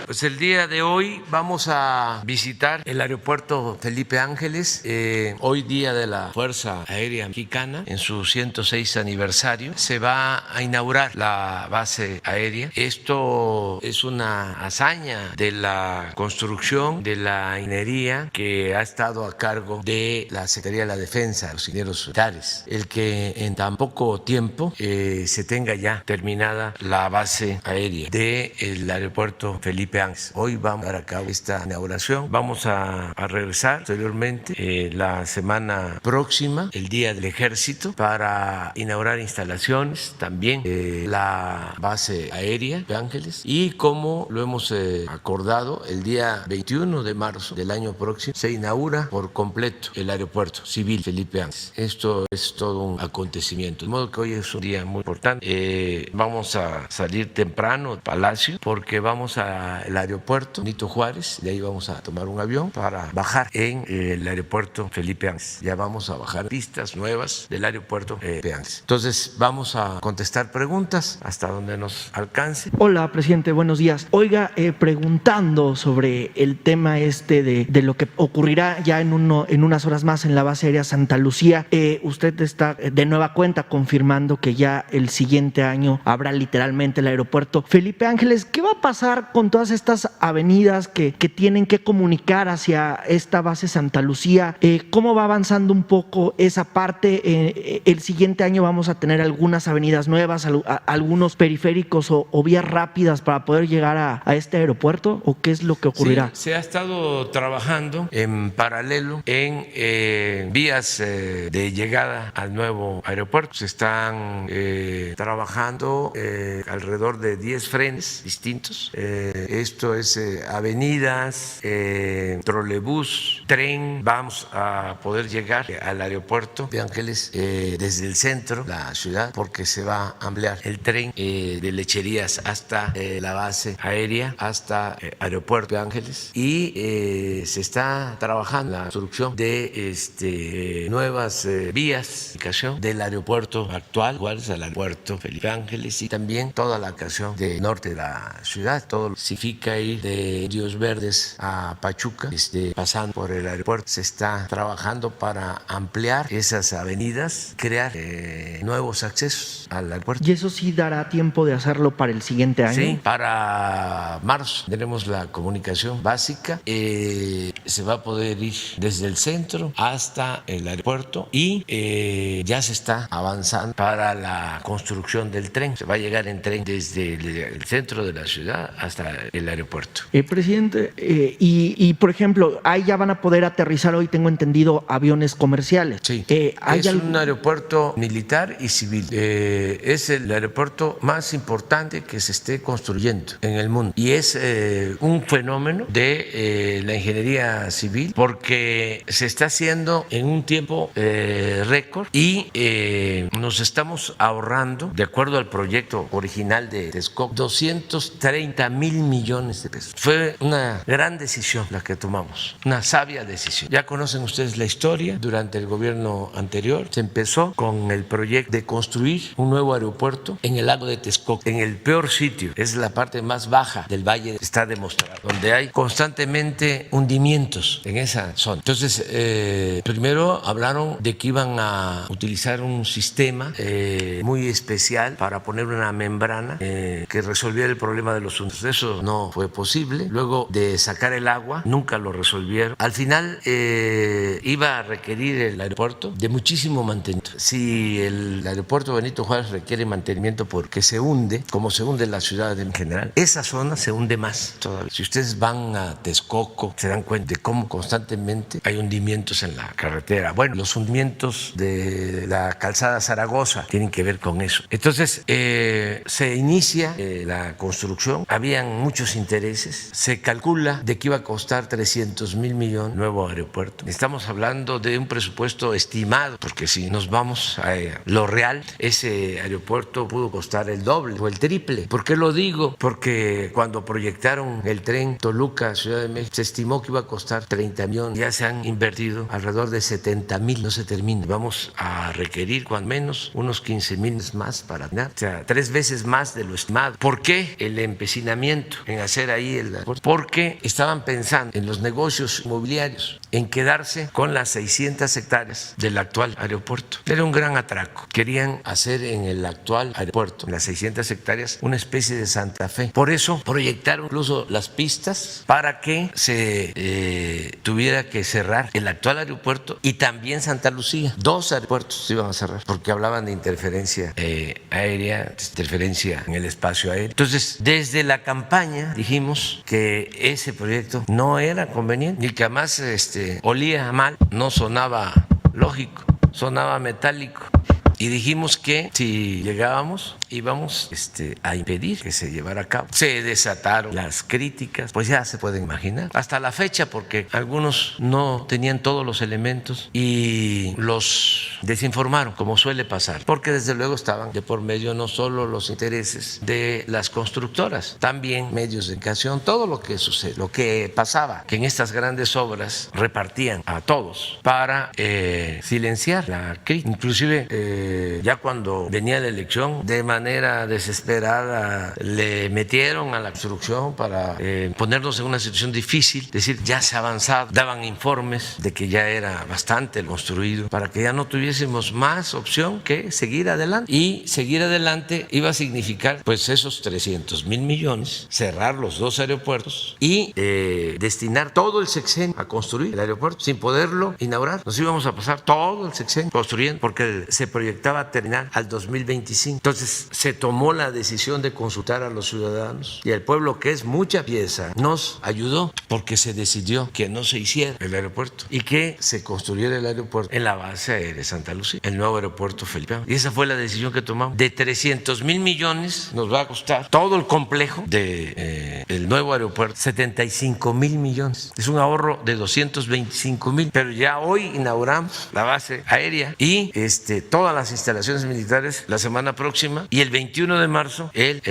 Pues el día de hoy vamos a visitar el aeropuerto Felipe Ángeles, hoy día de la Fuerza Aérea Mexicana, en su 106 aniversario. Se va a inaugurar la base aérea. Esto es una hazaña de la construcción, de la ingeniería que ha estado a cargo de la Secretaría de la Defensa, los ingenieros militares, el que en tan poco tiempo se tenga ya terminada la base aérea del aeropuerto Felipe Ángeles. Hoy vamos a dar a cabo esta inauguración. Vamos a regresar posteriormente la semana próxima, el Día del Ejército, para inaugurar instalaciones también la base aérea de Ángeles, y como lo hemos acordado, el día 21 de marzo del año próximo se inaugura por completo el aeropuerto civil Felipe Ángeles. Esto es todo un acontecimiento, de modo que hoy es un día muy importante. Vamos a salir temprano del Palacio porque vamos al aeropuerto Benito Juárez, de ahí vamos a tomar un avión para bajar en el aeropuerto Felipe Ángeles. Ya vamos a bajar pistas nuevas del aeropuerto Felipe Ángeles. Entonces vamos a contestar preguntas hasta donde nos alcance. Hola, presidente, buenos días. Oiga, preguntando sobre el tema de lo que ocurrirá ya en unas horas más en la base aérea Santa Lucía, usted está de nueva cuenta confirmando que ya el siguiente año habrá literalmente el aeropuerto Felipe Ángeles. ¿Qué va a pasar con todas estas avenidas que tienen que comunicar hacia esta base Santa Lucía? ¿Cómo va avanzando un poco esa parte? El siguiente año vamos a tener algunas avenidas nuevas, algunos periféricos o vías rápidas para poder llegar a este aeropuerto, ¿o qué es lo que ocurrirá? Sí, se ha estado trabajando en paralelo en vías de llegada al nuevo aeropuerto. Se están trabajando alrededor de 10 frenes distintos. Esto es avenidas, trolebús, tren. Vamos a poder llegar al aeropuerto de Ángeles desde el centro, la ciudad, porque se va a ampliar el tren de Lecherías hasta la base aérea, hasta aeropuerto de Ángeles, y se está trabajando la construcción de nuevas vías del aeropuerto actual, igual es al aeropuerto Felipe Ángeles, y también toda la canción del norte de la ciudad. Todo lo que significa ir de Indios Verdes a Pachuca, pasando por el aeropuerto. Se está trabajando para ampliar esas avenidas, crear nuevos accesos al aeropuerto. ¿Y eso sí dará tiempo de hacerlo para el siguiente año? Sí, para marzo tenemos la comunicación básica. Se va a poder ir desde el centro hasta el aeropuerto, y ya se está avanzando para la construcción del tren. Se va a llegar en tren desde el centro de la ciudad hasta el aeropuerto. Presidente, y por ejemplo, ahí ya van a poder aterrizar hoy, tengo entendido, aviones comerciales. Sí, es un aeropuerto militar y civil. Es el aeropuerto más importante que se esté construyendo en el mundo, y es un fenómeno de la ingeniería civil, porque se está haciendo en un tiempo récord, y nos estamos ahorrando, de acuerdo al proyecto original de Texcoco, 230 mil millones de pesos. Fue una gran decisión la que tomamos, una sabia decisión. Ya conocen ustedes la historia. Durante el gobierno anterior se empezó con el proyecto de construir un nuevo aeropuerto en el lago de Texcoco, en el peor sitio, es la parte más baja del valle, está demostrado, donde hay constantemente hundimientos en esa zona. Entonces, primero hablaron de que iban a utilizar un sistema muy especial para poner una membrana que resolviera el problema de los hundidos. Eso no fue posible. Luego de sacar el agua, nunca lo resolvieron. Al final iba a requerir el aeropuerto de muchísimo mantenimiento. Si el aeropuerto Benito Juárez requiere mantenimiento porque se hunde, como se hunde la ciudad en general, esa zona se hunde más todavía. Si ustedes van a Texcoco, se dan cuenta de cómo constantemente hay hundimientos en la carretera. Bueno, los hundimientos de la calzada Zaragoza tienen que ver con eso. Entonces, se inicia la construcción. Habían muchos intereses. Se calcula de que iba a costar 300 mil millones nuevo aeropuerto. Estamos hablando de un presupuesto estimado, porque si nos vamos a lo real, ese aeropuerto pudo costar el doble o el triple. ¿Por qué lo digo? Porque cuando proyectaron el tren Toluca-Ciudad de México, se estimó que iba a costar 30 millones. Ya se han invertido alrededor de 70 mil. No se termina. Vamos a requerir cuando menos unos 15 mil más para terminar. O sea, 3 veces más de lo estimado. ¿Por qué el empecinamiento en en hacer ahí el aeropuerto porque estaban pensando en los negocios inmobiliarios, en quedarse con las 600 hectáreas del actual aeropuerto. Era un gran atraco. Querían hacer en el actual aeropuerto, en las 600 hectáreas, una especie de Santa Fe. Por eso proyectaron incluso las pistas para que se tuviera que cerrar el actual aeropuerto y también Santa Lucía. 2 aeropuertos se iban a cerrar porque hablaban de interferencia aérea, interferencia en el espacio aéreo. Entonces, desde la campaña dijimos que ese proyecto no era conveniente y que además olía mal, no sonaba lógico, sonaba metálico. Y dijimos que si llegábamos íbamos a impedir que se llevara a cabo. Se desataron las críticas, pues ya se pueden imaginar. Hasta la fecha, porque algunos no tenían todos los elementos y los desinformaron, como suele pasar. Porque desde luego estaban de por medio no solo los intereses de las constructoras, también medios de comunicación, todo lo que sucede, lo que pasaba, que en estas grandes obras repartían a todos para silenciar la crítica. Inclusive ya cuando venía la elección, de manera desesperada le metieron a la construcción para ponernos en una situación difícil, es decir, ya se ha avanzado, daban informes de que ya era bastante construido para que ya no tuviésemos más opción que seguir adelante, y seguir adelante iba a significar pues esos 300,000 millones, cerrar los 2 aeropuertos y destinar todo el sexenio a construir el aeropuerto sin poderlo inaugurar. Nos íbamos a pasar todo el sexenio construyendo porque se proyectaba terminar al 2025. Entonces se tomó la decisión de consultar a los ciudadanos y el pueblo, que es mucha pieza, nos ayudó porque se decidió que no se hiciera el aeropuerto y que se construyera el aeropuerto en la base aérea Santa Lucía, el nuevo aeropuerto Felipe Ángeles. Y esa fue la decisión que tomamos. De 300,000 millones nos va a costar todo el complejo de el nuevo aeropuerto 75,000 millones. Es un ahorro de 225,000, pero ya hoy inauguramos la base aérea y todas las instalaciones militares la semana próxima, y el 21 de marzo el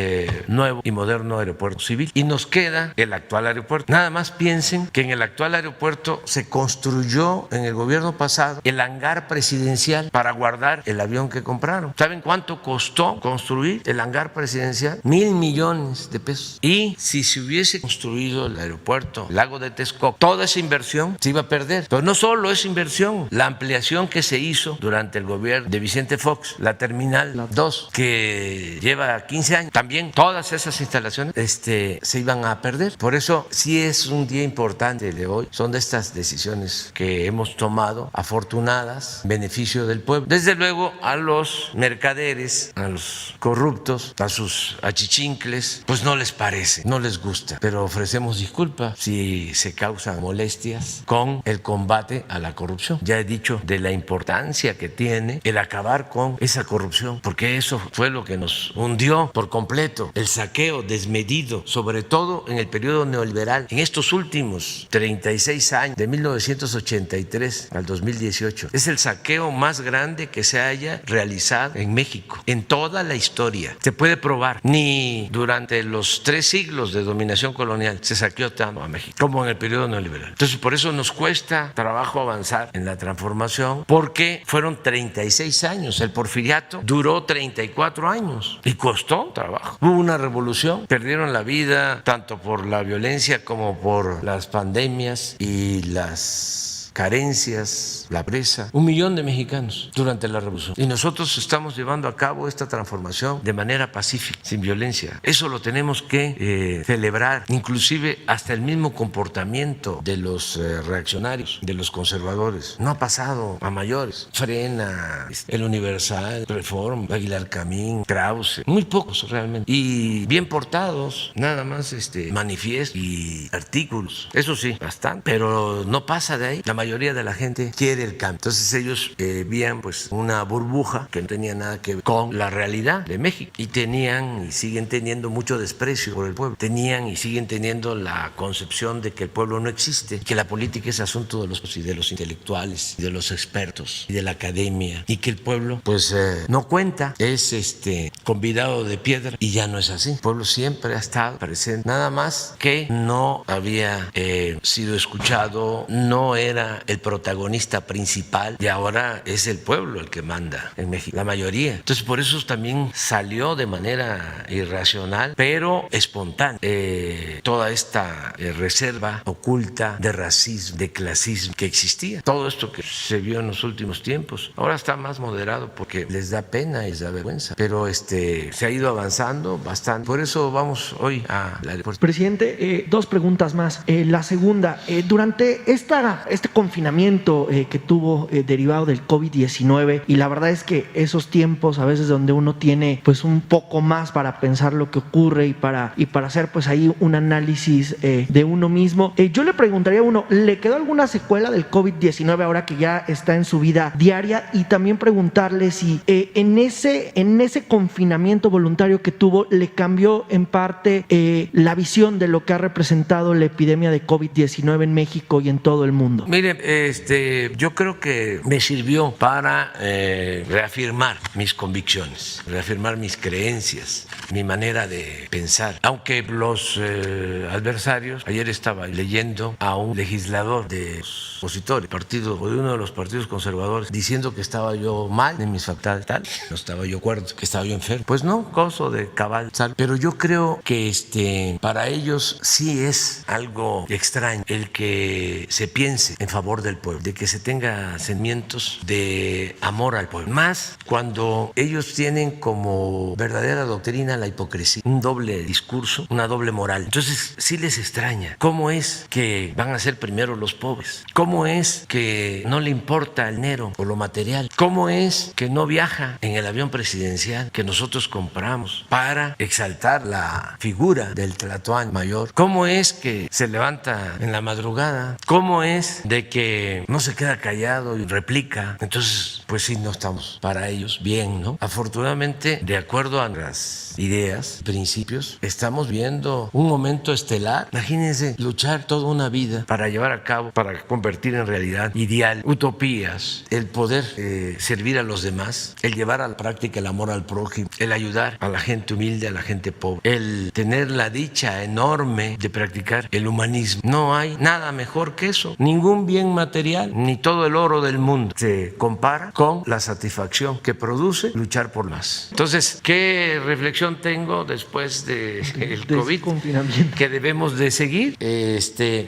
nuevo y moderno aeropuerto civil, y nos queda el actual aeropuerto. Nada más piensen que en el actual aeropuerto se construyó en el gobierno pasado el hangar presidencial para guardar el avión que compraron. ¿Saben cuánto costó construir el hangar presidencial? 1,000 millones de pesos. Y si se hubiese construido el aeropuerto Lago de Texcoco, toda esa inversión se iba a perder. Pero no solo esa inversión, la ampliación que se hizo durante el gobierno de Vicente Fox, la Terminal 2, que lleva 15 años, también todas esas instalaciones se iban a perder. Por eso sí es un día importante el de hoy. Son de estas decisiones que hemos tomado, afortunadas, en beneficio del pueblo. Desde luego a los mercaderes, a los corruptos, a sus achichincles, pues no les parece, no les gusta, pero ofrecemos disculpas si se causan molestias con el combate a la corrupción. Ya he dicho de la importancia que tiene el acabar con esa corrupción, porque eso fue lo que nos hundió por completo, el saqueo desmedido, sobre todo en el periodo neoliberal, en estos últimos 36 años, de 1983 al 2018. Es el saqueo más grande que se haya realizado en México, en toda la historia. Se puede probar, ni durante los 3 siglos de dominación colonial se saqueó tanto a México como en el periodo neoliberal. Entonces, por eso nos cuesta trabajo avanzar en la transformación, porque fueron 36 años. El porfiriato duró 34 años y costó trabajo. Hubo una revolución, perdieron la vida tanto por la violencia como por las pandemias y las carencias, la pobreza, 1 millón de mexicanos durante la revolución. Y nosotros estamos llevando a cabo esta transformación de manera pacífica, sin violencia. Eso lo tenemos que celebrar, inclusive hasta el mismo comportamiento de los reaccionarios, de los conservadores. No ha pasado a mayores. Frena, El Universal, Reforma, Aguilar Camín, Krause, muy pocos realmente. Y bien portados, nada más manifiestos y artículos. Eso sí, bastante, pero no pasa de ahí. La mayoría de la gente quiere el cambio. Entonces ellos veían pues una burbuja que no tenía nada que ver con la realidad de México, y tenían y siguen teniendo mucho desprecio por el pueblo. Tenían y siguen teniendo la concepción de que el pueblo no existe, que la política es asunto de los intelectuales, de los expertos y de la academia, y que el pueblo pues no cuenta, es convidado de piedra, y ya no es así. El pueblo siempre ha estado presente, nada más que no había sido escuchado, no era era el protagonista principal y ahora es el pueblo el que manda en México, la mayoría. Entonces por eso también salió de manera irracional, pero espontánea, toda esta reserva oculta de racismo, de clasismo que existía. Todo esto que se vio en los últimos tiempos, ahora está más moderado porque les da pena y les da vergüenza, pero se ha ido avanzando bastante. Por eso vamos hoy a la... Presidente, dos preguntas más. La segunda, durante este confinamiento que tuvo derivado del COVID-19, y la verdad es que esos tiempos a veces donde uno tiene pues un poco más para pensar lo que ocurre y para hacer pues ahí un análisis de uno mismo, yo le preguntaría a uno, ¿le quedó alguna secuela del COVID-19 ahora que ya está en su vida diaria? Y también preguntarle si en ese confinamiento voluntario que tuvo le cambió en parte la visión de lo que ha representado la epidemia de COVID-19 en México y en todo el mundo. Mire, yo creo que me sirvió para reafirmar mis convicciones, reafirmar mis creencias, mi manera de pensar. Aunque los adversarios, ayer estaba leyendo a un legislador de opositores, de uno de los partidos conservadores, diciendo que estaba yo mal en mis facultades, tal, no estaba yo cuerdo, que estaba yo enfermo. Pues no, gozo de cabal, sal. Pero yo creo que para ellos sí es algo extraño el que se piense en favor del pueblo, de que se tenga sentimientos de amor al pueblo, más cuando ellos tienen como verdadera doctrina la hipocresía, un doble discurso, una doble moral. Entonces sí les extraña cómo es que van a ser primero los pobres, cómo es que no le importa el dinero o lo material, cómo es que no viaja en el avión presidencial que nosotros compramos para exaltar la figura del Tlatoani mayor, cómo es que se levanta en la madrugada, cómo es de que no se queda callado y replica. Entonces pues sí, no estamos para ellos bien, ¿no? Afortunadamente, de acuerdo a las ideas, principios, estamos viendo un momento estelar. Imagínense luchar toda una vida para llevar a cabo, para convertir en realidad ideal, utopías, el poder servir a los demás, el llevar a la práctica el amor al prójimo, el ayudar a la gente humilde, a la gente pobre, el tener la dicha enorme de practicar el humanismo. No hay nada mejor que eso. Ningún bien material, ni todo el oro del mundo se compara con la satisfacción que produce luchar por más. Entonces, ¿qué reflexión tengo después del COVID? Que debemos de seguir.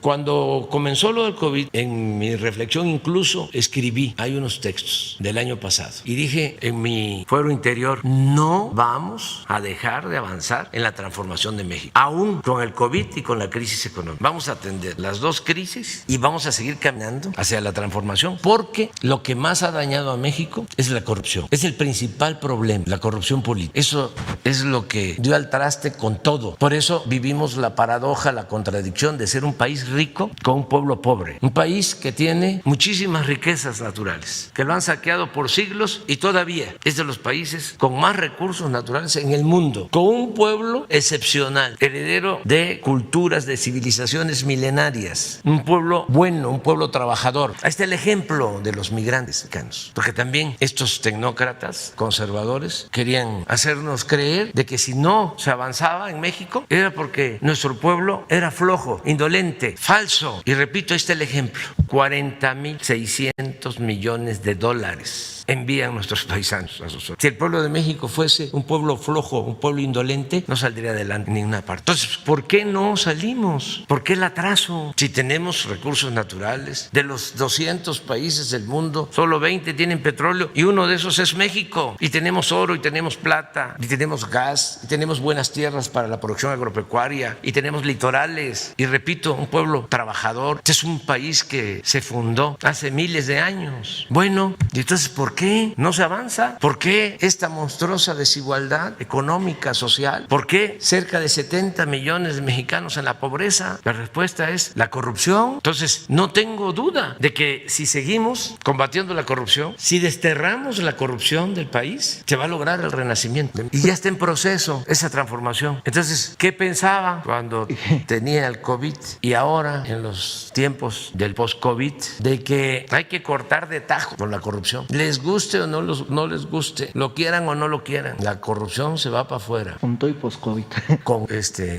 Cuando comenzó lo del COVID, en mi reflexión incluso escribí, hay unos textos del año pasado, y dije en mi fuero interior, no vamos a dejar de avanzar en la transformación de México, aún con el COVID y con la crisis económica. Vamos a atender las dos crisis y vamos a seguir caminando hacia la transformación, porque lo que más ha dañado a México es la corrupción. Es el principal problema, la corrupción política. Eso es lo que dio al traste con todo. Por eso vivimos la paradoja, la contradicción de ser un país rico con un pueblo pobre. Un país que tiene muchísimas riquezas naturales, que lo han saqueado por siglos y todavía es de los países con más recursos naturales en el mundo, con un pueblo excepcional, heredero de culturas, de civilizaciones milenarias, un pueblo bueno, un pueblo trabajador. Ahí está el ejemplo de los migrantes mexicanos, porque también estos tecnócratas conservadores querían hacernos creer de que si no se avanzaba en México era porque nuestro pueblo era flojo, indolente, falso. Y repito, ahí está el ejemplo: 40.600 millones de dólares envían nuestros paisanos a sus zonas. Si el pueblo de México fuese un pueblo flojo, un pueblo indolente, no saldría adelante en ninguna parte. Entonces, ¿por qué no salimos? ¿Por qué el atraso? Si tenemos recursos naturales, de los 200 países del mundo, solo 20 tienen petróleo y uno de esos es México. Y tenemos oro, y tenemos plata, y tenemos gas, y tenemos buenas tierras para la producción agropecuaria, y tenemos litorales. Y repito, un pueblo trabajador. Este es un país que se fundó hace miles de años. Bueno, y entonces, ¿por qué no se avanza? ¿Por qué esta monstruosa desigualdad económica, social? ¿Por qué cerca de 70 millones de mexicanos en la pobreza? La respuesta es la corrupción. Entonces, no tengo duda de que si seguimos combatiendo la corrupción, si desterramos la corrupción del país, se va a lograr el renacimiento. Y ya está en proceso esa transformación. Entonces, ¿qué pensaba cuando tenía el COVID y ahora en los tiempos del post-COVID? De que hay que cortar de tajo con la corrupción. Les guste o no les guste, lo quieran o no lo quieran, la corrupción se va para afuera. Con todo y post-COVID. Con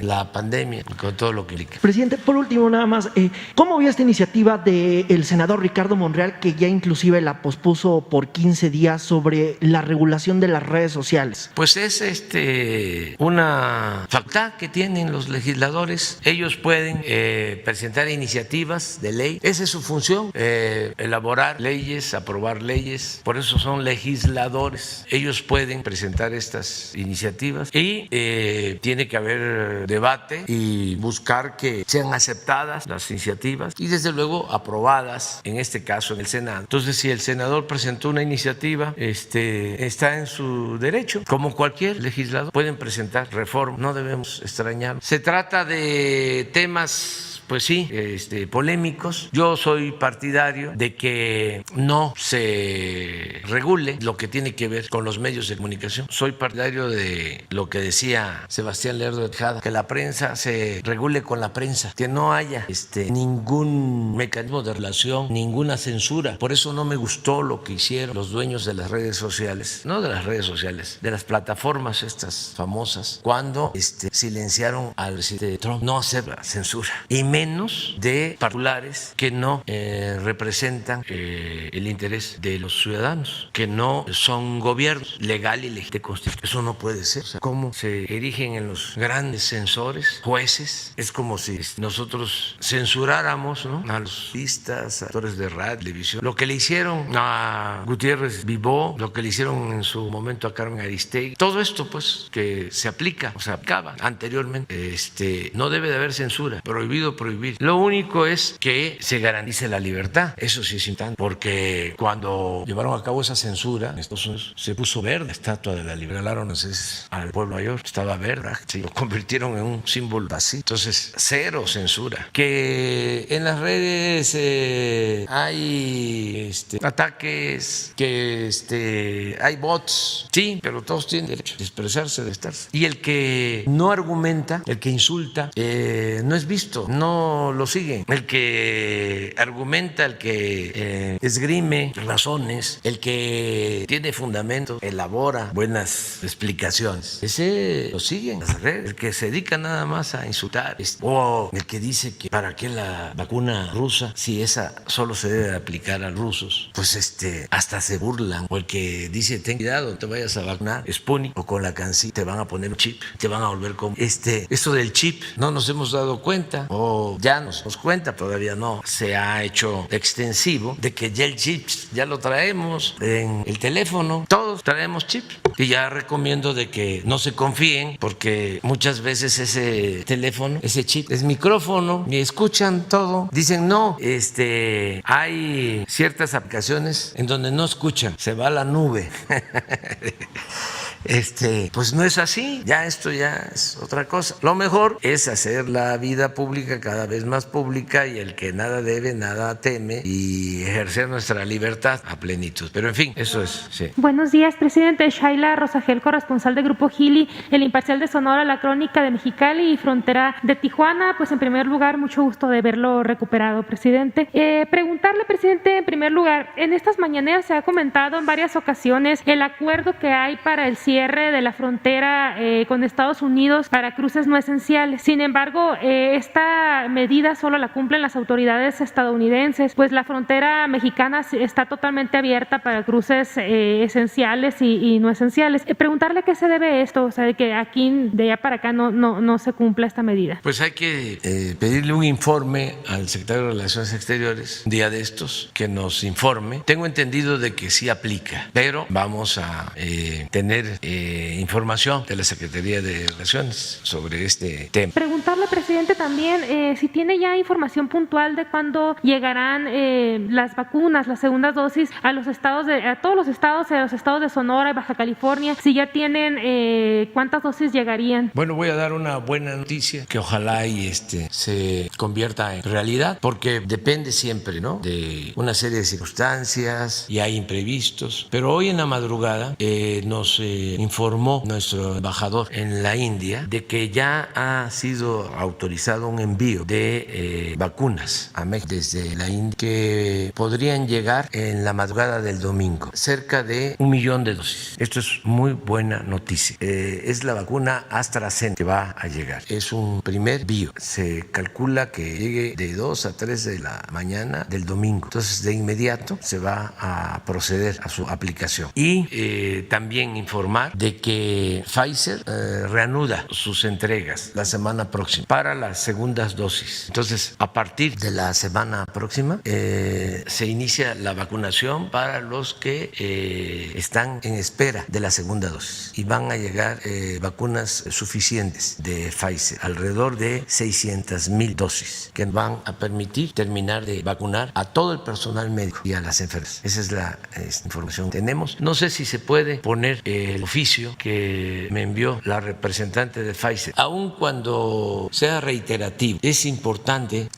la pandemia y con todo lo que implica. Presidente, por último nada más, ¿cómo vio esta iniciativa del senador Ricardo Monreal, que ya inclusive la pospuso por 15 días, sobre la regulación de las redes sociales? Pues es una facultad que tienen los legisladores. Ellos pueden presentar iniciativas de ley. Esa es su función, elaborar leyes, aprobar leyes. Por eso son legisladores. Ellos pueden presentar estas iniciativas y tiene que haber debate y buscar que sean aceptadas las iniciativas y desde luego aprobadas, en este caso en el Senado. Entonces, si el senador presentó una iniciativa, está en su derecho, como cualquier legislador. Pueden presentar reformas, no debemos extrañar. Se trata de temas, pues sí, polémicos. Yo soy partidario de que no se regule lo que tiene que ver con los medios de comunicación. Soy partidario de lo que decía Sebastián Lerdo de Tejada, que la prensa se regule con la prensa, que no haya ningún mecanismo de relación, ninguna censura. Por eso no me gustó lo que hicieron los dueños de las redes sociales, no de las redes sociales, de las plataformas estas famosas, cuando silenciaron al presidente Trump. No hacer la censura, y menos de particulares que no representan el interés de los ciudadanos, que no son gobiernos legal y legítimo de constitución. Eso no puede ser. O sea, ¿cómo se erigen en los grandes censores, jueces? Es como si nosotros censuráramos, ¿no?, a los artistas, actores de radio, televisión. Lo que le hicieron a Gutiérrez Vivó, lo que le hicieron en su momento a Carmen Aristegui, todo esto pues que se aplica, o se aplicaba anteriormente, no debe de haber censura, prohibido prohibir. Lo único es que se garantice la libertad. Eso sí es importante, porque cuando llevaron a cabo esa censura, se puso verde la estatua de la libertad. Regalaron al pueblo mayor, estaba verde, lo convirtieron en un símbolo así. Entonces, cero censura. Que en las redes hay ataques, que hay bots, sí, pero todos tienen derecho de expresarse, de estar. Y el que no argumenta, el que insulta, no es visto, no lo siguen. El que argumenta, el que esgrime razones, el que tiene fundamento, elabora buenas explicaciones, ese lo siguen las redes. El que se dedica nada más a insultar, o el que dice que para qué la vacuna rusa, si esa solo se debe aplicar a rusos, pues hasta se burlan. O el que dice ten cuidado, no te vayas a vacunar Sputnik o con la cancilla, te van a poner un chip, te van a volver como esto del chip, no nos hemos dado cuenta, o ya nos damos cuenta, todavía no se ha hecho extensivo, de que ya el chip ya lo traemos en el teléfono, todos traemos chip. Y ya recomiendo de que no se confíen, porque muchas veces ese teléfono, ese chip es micrófono y escuchan todo. Dicen no, hay ciertas aplicaciones en donde no escuchan, se va a la nube. Pues no es así, ya esto ya es otra cosa. Lo mejor es hacer la vida pública cada vez más pública, y el que nada debe, nada teme, y ejercer nuestra libertad a plenitud. Pero en fin, eso es, sí. Buenos días, presidente. Shaila Rosagel, corresponsal de Grupo Gili, El Imparcial de Sonora, La Crónica de Mexicali y Frontera de Tijuana. Pues en primer lugar, mucho gusto de verlo recuperado, presidente. Preguntarle, presidente, en primer lugar, en estas mañaneras se ha comentado en varias ocasiones el acuerdo que hay para el cierre de la frontera con Estados Unidos para cruces no esenciales. Sin embargo, esta medida solo la cumplen las autoridades estadounidenses, pues la frontera mexicana está totalmente abierta para cruces esenciales y no esenciales. Preguntarle qué se debe esto, o sea, de que aquí de allá para acá no se cumpla esta medida. Pues hay que pedirle un informe al secretario de Relaciones Exteriores, un día de estos, que nos informe. Tengo entendido de que sí aplica, pero vamos a tener información de la Secretaría de Relaciones sobre este tema. Preguntarle, presidente, también si tiene ya información puntual de cuándo llegarán las vacunas, las segundas dosis a los estados, a todos los estados de Sonora y Baja California, si ya tienen cuántas dosis llegarían. Bueno, voy a dar una buena noticia, que ojalá y se convierta en realidad, porque depende siempre, ¿no?, de una serie de circunstancias y hay imprevistos. Pero hoy en la madrugada nos informó nuestro embajador en la India de que ya ha sido autorizado un envío de vacunas a México desde la India que podrían llegar en la madrugada del domingo, cerca de 1 millón de dosis. Esto es muy buena noticia. Es la vacuna AstraZeneca que va a llegar. Es un primer envío. Se calcula que llegue de 2 a 3 de la mañana del domingo. Entonces, de inmediato se va a proceder a su aplicación. Y también informar de que Pfizer reanuda sus entregas la semana próxima para las segundas dosis. Entonces, a partir de la semana próxima se inicia la vacunación para los que están en espera de la segunda dosis y van a llegar vacunas suficientes de Pfizer, alrededor de 600,000 dosis que van a permitir terminar de vacunar a todo el personal médico y a las enfermeras. Esa es la información que tenemos. No sé si se puede poner el oficio que me envió la representante de Pfizer, aun cuando sea reiterativo. Es importante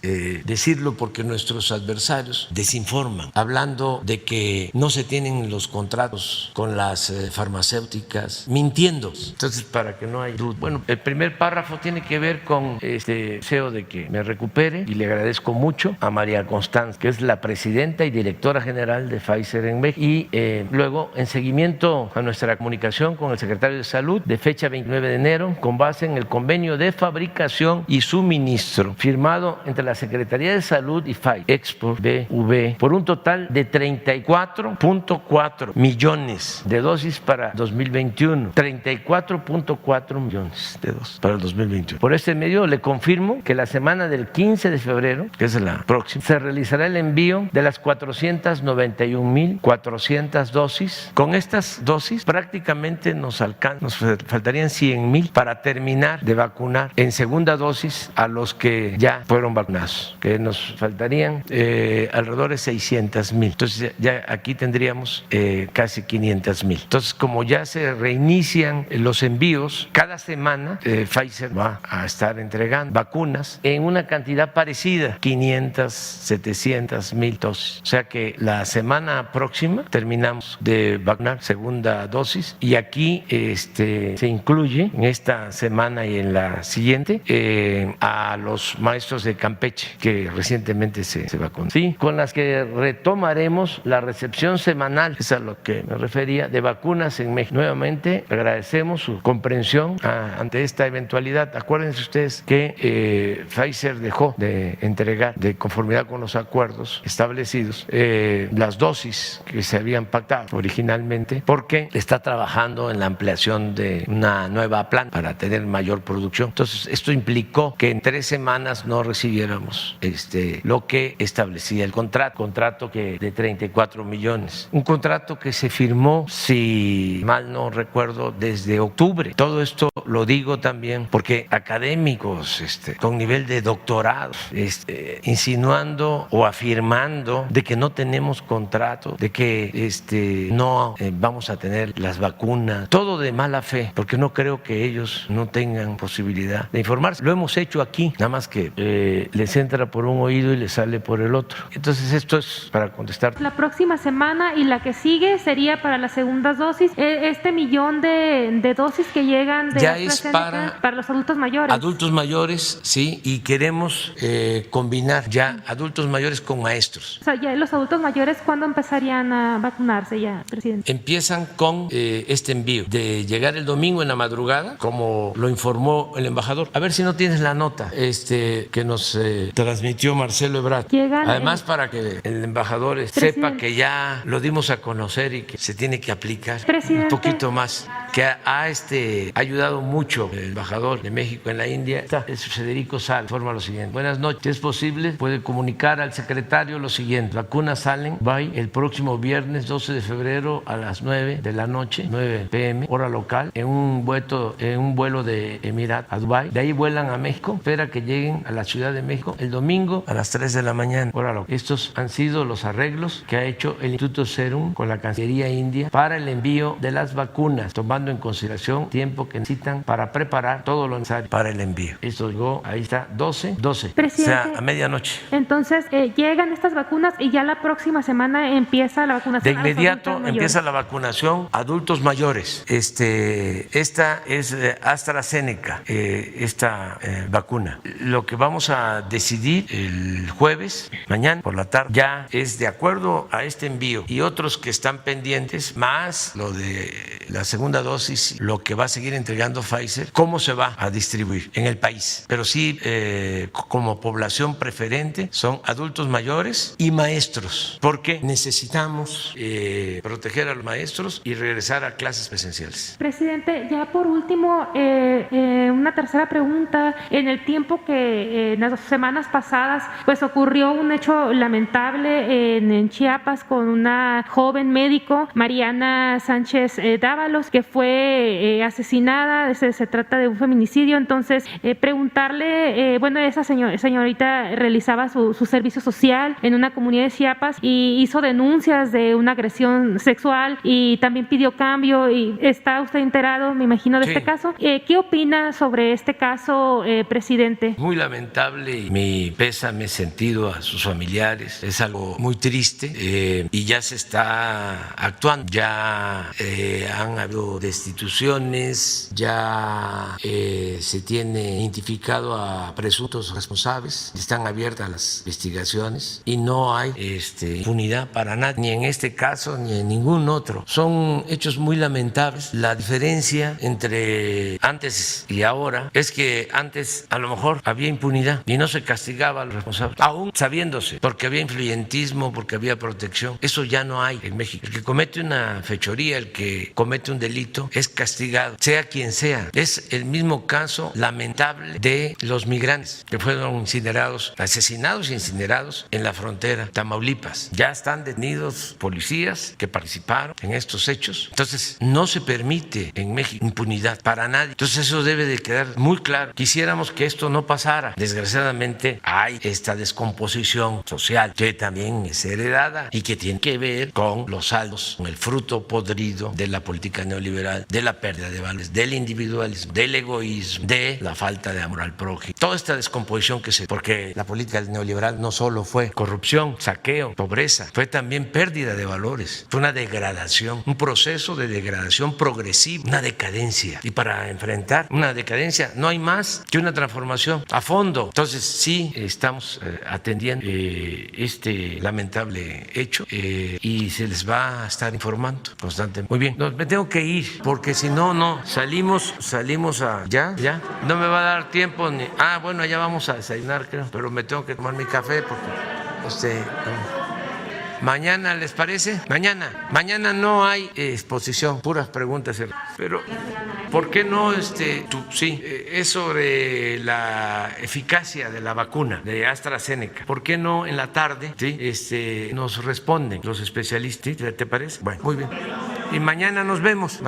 decirlo porque nuestros adversarios desinforman, hablando de que no se tienen los contratos con las farmacéuticas, mintiendo. Entonces, para que no haya duda. Bueno, el primer párrafo tiene que ver con deseo de que me recupere y le agradezco mucho a María Constanza, que es la presidenta y directora general de Pfizer en México. Y luego, en seguimiento a nuestra comunicación con el secretario de Salud de fecha 29 de enero, con base en el convenio de fabricación y suministro firmado entre la Secretaría de Salud y Pfizer Export BV por un total de 34.4 millones de dosis para 2021, 34.4 millones de dosis para el 2021. Por este medio le confirmo que la semana del 15 de febrero, que es la próxima, se realizará el envío de las 491,400 dosis. Con estas dosis prácticamente nos faltarían 100,000 para terminar de vacunar en segunda dosis a los que ya fueron vacunados, que nos faltarían alrededor de 600,000. Entonces ya aquí tendríamos casi 500,000. Entonces, como ya se reinician los envíos, cada semana Pfizer va a estar entregando vacunas en una cantidad parecida, 500, 700,000 dosis. O sea que la semana próxima terminamos de vacunar segunda dosis y aquí se incluye en esta semana y en la siguiente a los maestros de Campeche que recientemente se vacunaron. Sí, con las que retomaremos la recepción semanal, es a lo que me refería, de vacunas en México. Nuevamente agradecemos su comprensión ante esta eventualidad. Acuérdense ustedes que Pfizer dejó de entregar, de conformidad con los acuerdos establecidos, las dosis que se habían pactado originalmente, porque está trabajando en la ampliación de una nueva planta para tener mayor producción. Entonces, esto implicó que en 3 semanas no recibiéramos lo que establecía el contrato que de 34 millones. Un contrato que se firmó, si mal no recuerdo, desde octubre. Todo esto lo digo también porque académicos con nivel de doctorado insinuando o afirmando de que no tenemos contrato, de que no vamos a tener las vacunas, todo de mala fe, porque no creo que ellos no tengan posibilidad de informarse. Lo hemos hecho aquí, nada más que les entra por un oído y les sale por el otro. Entonces, esto es para contestar. La próxima semana y la que sigue sería para las segundas dosis. Este millón de dosis que llegan de ya es para los adultos mayores. Adultos mayores, sí, y queremos combinar ya adultos mayores con maestros. O sea, ya los adultos mayores, ¿cuándo empezarían a vacunarse ya, presidente? Empiezan con este envío de llegar el domingo en la madrugada, como lo informó el embajador. A ver si no tienes la nota que nos transmitió Marcelo Ebrard. Además, para que el embajador sepa que ya lo dimos a conocer y que se tiene que aplicar un poquito más, que ha ayudado mucho el embajador de México en la India. Es Federico Sal, informa lo siguiente. Buenas noches. Si es posible, puede comunicar al secretario lo siguiente. Vacunas salen el próximo viernes 12 de febrero a las 9 de la noche, 9 p.m., hora local, en un vuelo de Emirat a Dubái. De ahí vuelan a México. Espera que lleguen a la Ciudad de México el domingo a las 3 de la mañana, hora local. Estos han sido los arreglos que ha hecho el Instituto Serum con la Cancillería India para el envío de las vacunas, tomando tomando en consideración tiempo que necesitan para preparar todo lo necesario para el envío. Esto llegó, ahí está, 12, Presidente, o sea, a medianoche. Entonces, llegan estas vacunas y ya la próxima semana empieza la vacunación. De inmediato empieza la vacunación a adultos mayores. Esta es AstraZeneca, esta vacuna. Lo que vamos a decidir el jueves, mañana por la tarde, ya es de acuerdo a este envío y otros que están pendientes, más lo de la segunda dosis, lo que va a seguir entregando Pfizer, cómo se va a distribuir en el país. Pero sí, como población preferente, son adultos mayores y maestros, porque necesitamos proteger a los maestros y regresar a clases presenciales. Presidente, ya por último, una tercera pregunta. En el tiempo que en las semanas pasadas pues ocurrió un hecho lamentable en Chiapas con una joven médico, Mariana Sánchez Dávalos, que fue asesinada. Se trata de un feminicidio. Entonces, preguntarle, bueno, esa señorita realizaba su servicio social en una comunidad de Chiapas y hizo denuncias de una agresión sexual y también pidió cambio. Y está usted enterado, me imagino, de este caso. ¿Qué opina sobre este caso, presidente? Muy lamentable y mi pésame sentido a sus familiares. Es algo muy triste y ya se está actuando. Ya han habido destituciones, ya se tiene identificado a presuntos responsables, están abiertas las investigaciones y no hay impunidad para nadie, ni en este caso ni en ningún otro. Son hechos muy lamentables. La diferencia entre antes y ahora es que antes a lo mejor había impunidad y no se castigaba a los responsables, aún sabiéndose, porque había influyentismo, porque había protección. Eso ya no hay en México. El que comete una fechoría, el que comete un delito, es castigado, sea quien sea. Es el mismo caso lamentable de los migrantes que fueron incinerados, asesinados e incinerados en la frontera, Tamaulipas. Ya están detenidos policías que participaron en estos hechos. Entonces, no se permite en México impunidad para nadie. Entonces, eso debe de quedar muy claro. Quisiéramos que esto no pasara. Desgraciadamente, hay esta descomposición social que también es heredada y que tiene que ver con los saldos, con el fruto podrido de la política neoliberal, de la pérdida de valores, del individualismo, del egoísmo, de la falta de amor al prójimo. Toda esta descomposición porque la política neoliberal no solo fue corrupción, saqueo, pobreza, fue también pérdida de valores, fue una degradación, un proceso de degradación progresiva, una decadencia. Y para enfrentar una decadencia no hay más que una transformación a fondo. Entonces sí estamos atendiendo este lamentable hecho y se les va a estar informando constantemente. Muy bien, me tengo que ir porque si no, salimos a... ¿Ya? No me va a dar tiempo ni... bueno, ya vamos a desayunar, creo, pero me tengo que tomar mi café porque... Mañana, ¿les parece? Mañana no hay exposición, puras preguntas. Pero, ¿por qué no? Es sobre la eficacia de la vacuna de AstraZeneca. ¿Por qué no en la tarde nos responden los especialistas? ¿Te parece? Bueno, muy bien. Y mañana nos vemos.